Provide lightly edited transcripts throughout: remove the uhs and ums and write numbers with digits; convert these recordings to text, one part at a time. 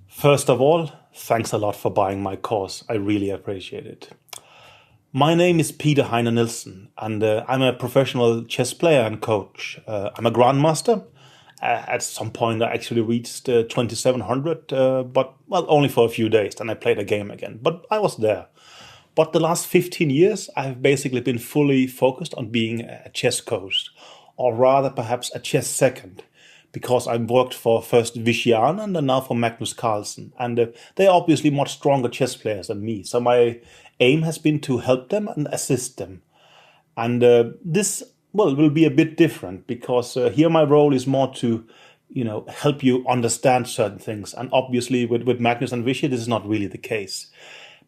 First of all, thanks a lot for buying my course. I really appreciate it. My name is Peter Heine Nielsen, and I'm a professional chess player and coach. I'm a grandmaster. At some point, I actually reached 2700, but well, only for a few days. Then I played a game again, but I was there. But the last 15 years, I've basically been fully focused on being a chess coach, or rather, perhaps a chess second, because I've worked for first Vichy Anand and now for Magnus Carlsen. And they're obviously much stronger chess players than me. So my aim has been to help them and assist them. And this, well, will be a bit different because here my role is more to, help you understand certain things. And obviously with Magnus and Vichy, this is not really the case.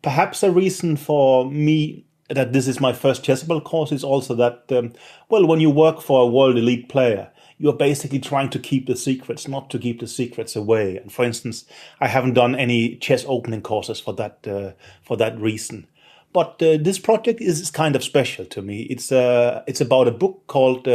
Perhaps a reason for me that this is my first Chessable course is also that, when you work for a world elite player, you're basically trying to keep the secrets, not to keep the secrets away. And for instance, I haven't done any chess opening courses for that reason. But this project is kind of special to me. It's about a book called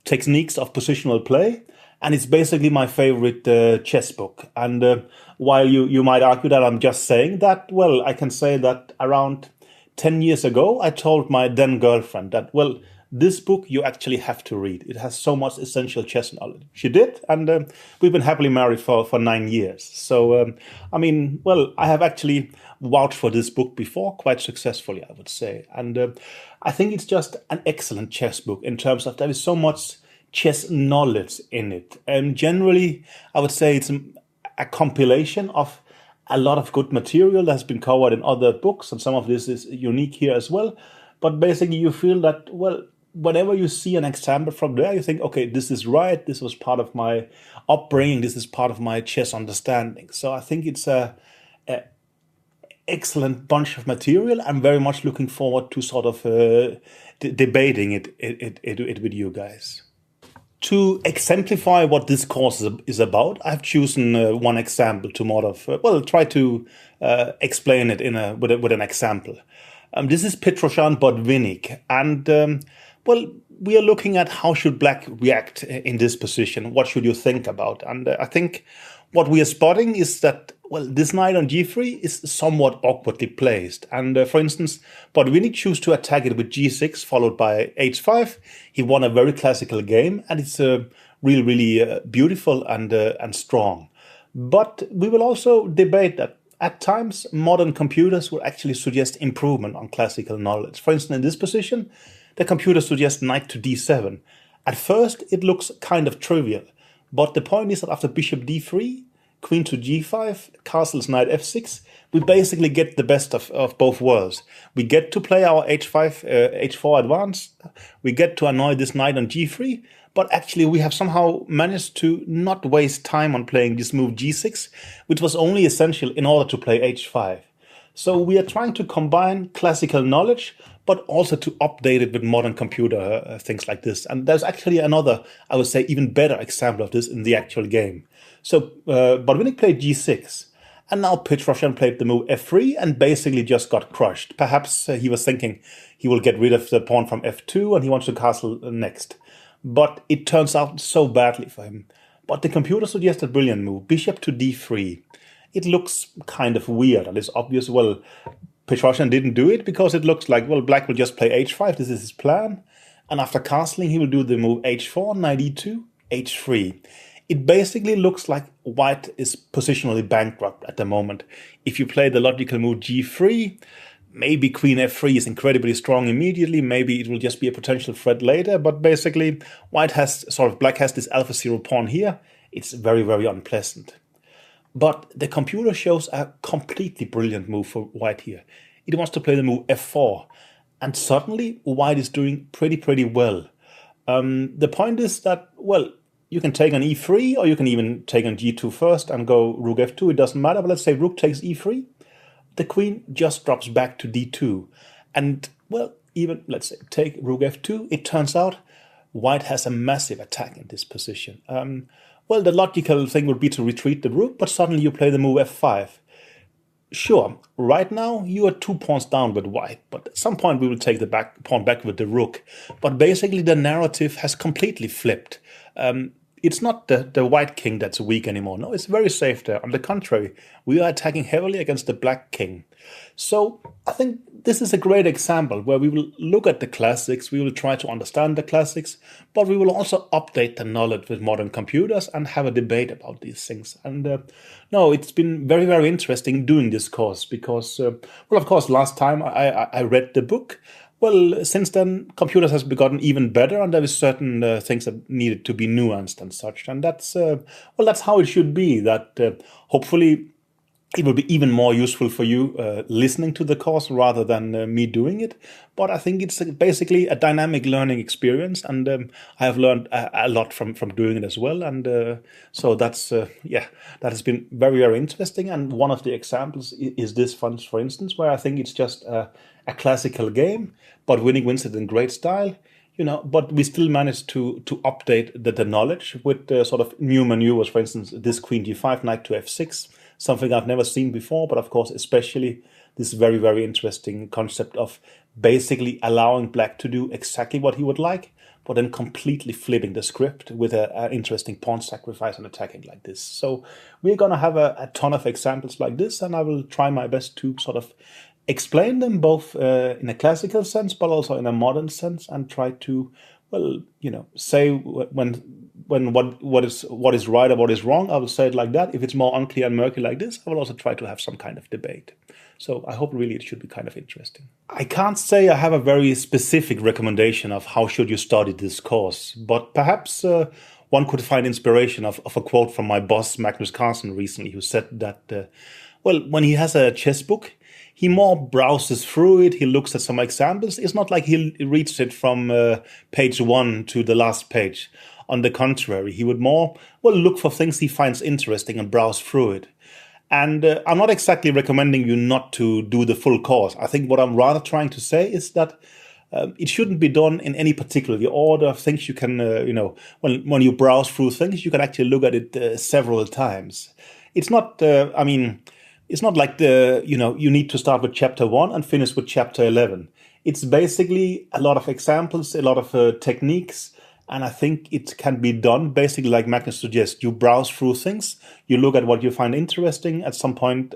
Techniques of Positional Play, and it's basically my favorite chess book. And while you might argue that I'm just saying that, well, I can say that around 10 years ago, I told my then girlfriend that, well, this book you actually have to read. It has so much essential chess knowledge. She did, and we've been happily married for 9 years. So, I have actually vouched for this book before, quite successfully, I would say. And I think it's just an excellent chess book in terms of there is so much chess knowledge in it. And generally, I would say it's a compilation of a lot of good material that has been covered in other books, and some of this is unique here as well. But basically, you feel that, well, whenever you see an example from there, you think, okay, this is right. This was part of my upbringing. This is part of my chess understanding. So I think it's a excellent bunch of material. I'm very much looking forward to sort of debating it with you guys. To exemplify what this course is about, I've chosen one example to more of, try to explain it with an example. This is Petrosyan Botvinnik, and we are looking at how should Black react in this position. What should you think about? And I think what we are spotting is that, well, this knight on g3 is somewhat awkwardly placed. And for instance, Botvinnik chose to attack it with g6 followed by h5. He won a very classical game, and it's really beautiful and strong. But we will also debate that at times, modern computers will actually suggest improvement on classical knowledge. For instance, in this position, the computer suggests knight to d7. At first, it looks kind of trivial, but the point is that after bishop d3, queen to g5, castles knight f6, we basically get the best of both worlds. We get to play our h5, h4 advance, we get to annoy this knight on g3, but actually we have somehow managed to not waste time on playing this move g6, which was only essential in order to play h5. So we are trying to combine classical knowledge, but also to update it with modern computer things like this. And there's actually another, I would say, even better example of this in the actual game. So Botvinnik played g6, and now Petrosyan played the move f3 and basically just got crushed. Perhaps he was thinking he will get rid of the pawn from f2 and he wants to castle next. But it turns out so badly for him. But the computer suggested a brilliant move, bishop to d3. It looks kind of weird, and it's obvious, well, Petrosyan didn't do it because it looks like, well, Black will just play h5, this is his plan. And after castling, he will do the move h4, knight e2, h3. It basically looks like White is positionally bankrupt at the moment. If you play the logical move g3, maybe queen f3 is incredibly strong immediately. Maybe it will just be a potential threat later. But basically, Black has this alpha 0 pawn here. It's very unpleasant. But the computer shows a completely brilliant move for White here. It wants to play the move f4. And suddenly, White is doing pretty well. The point is that, well, you can take on e3, or you can even take on g2 first and go rook f2. It doesn't matter. But let's say rook takes e3. The queen just drops back to d2. And, well, even, let's say, take rook f2. It turns out White has a massive attack in this position. The logical thing would be to retreat the rook, but suddenly you play the move f5. Sure, right now you are 2 pawns down with White, but at some point we will take the pawn back with the rook. But basically the narrative has completely flipped. it's not the white king that's weak anymore. No, it's very safe there. On the contrary, we are attacking heavily against the black king. So I think this is a great example where we will look at the classics, we will try to understand the classics, but we will also update the knowledge with modern computers and have a debate about these things. And no, it's been very, very interesting doing this course because, well, of course, last time I read the book. Well, since then, computers has gotten even better, and there is certain things that needed to be nuanced and such. And that's well, that's how it should be. That hopefully it will be even more useful for you listening to the course rather than me doing it. But I think it's basically a dynamic learning experience, and I have learned a lot from doing it as well. And so that's yeah, that has been very, very interesting. And one of the examples is this one, for instance, where I think it's just a classical game, but winning wins it in great style. But we still managed to update the knowledge with sort of new maneuvers. For instance, this Queen G5, Knight to F6, something I've never seen before. But of course, especially this very, very interesting concept of basically allowing black to do exactly what he would like, but then completely flipping the script with an interesting pawn sacrifice and attacking like this. So we're going to have a ton of examples like this, and I will try my best to sort of explain them both in a classical sense, but also in a modern sense, and try to, well, say when what is right or what is wrong. I will say it like that. If it's more unclear and murky like this, I will also try to have some kind of debate. So I hope really it should be kind of interesting. I can't say I have a very specific recommendation of how should you study this course, but perhaps one could find inspiration of a quote from my boss, Magnus Carlsen, recently, who said that, well, when he has a chess book, he more browses through it. He looks at some examples. It's not like he reads it from page 1 to the last page. On the contrary, he would more, well, look for things he finds interesting and browse through it. And I'm not exactly recommending you not to do the full course. I think what I'm rather trying to say is that it shouldn't be done in any particular order of things. You can, when you browse through things, you can actually look at it several times. It's not, it's not like you need to start with chapter 1 and finish with chapter 11. It's basically a lot of examples, a lot of techniques, and I think it can be done basically like Magnus suggests. You browse through things, you look at what you find interesting. At some point,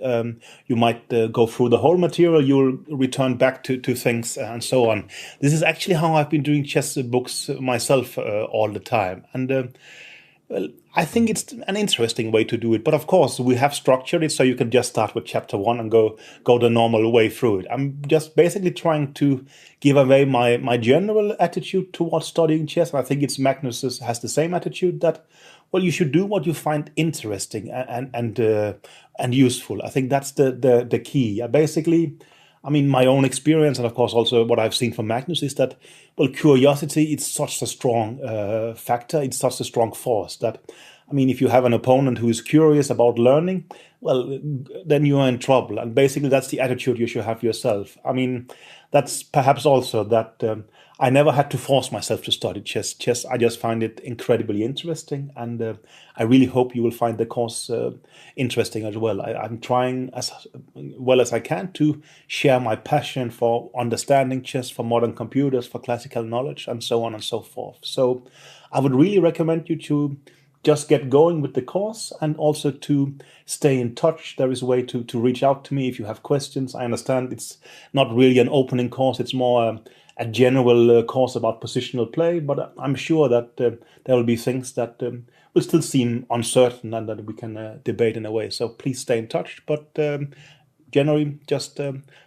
you might go through the whole material, you'll return back to things and so on. This is actually how I've been doing chess books myself all the time. And well, I think it's an interesting way to do it. But of course, we have structured it so you can just start with chapter 1 and go the normal way through it. I'm just basically trying to give away my general attitude towards studying chess. And I think it's Magnus has the same attitude that, well, you should do what you find interesting and useful. I think that's the key. Basically, my own experience, and of course also what I've seen from Magnus, is that, well, curiosity is such a strong factor. It's such a strong force that, if you have an opponent who is curious about learning, well, then you are in trouble. And basically that's the attitude you should have yourself. That's perhaps also that I never had to force myself to study chess. I just find it incredibly interesting, and I really hope you will find the course interesting as well. I'm trying as well as I can to share my passion for understanding chess, for modern computers, for classical knowledge, and so on and so forth. So I would really recommend you to just get going with the course, and also to stay in touch. There is a way to reach out to me if you have questions. I understand it's not really an opening course. It's more a general course about positional play, but I'm sure that there will be things that will still seem uncertain and that we can debate in a way. So please stay in touch, but generally just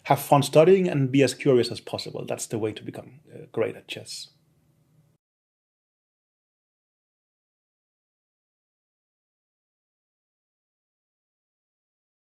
have fun studying and be as curious as possible. That's the way to become great at chess.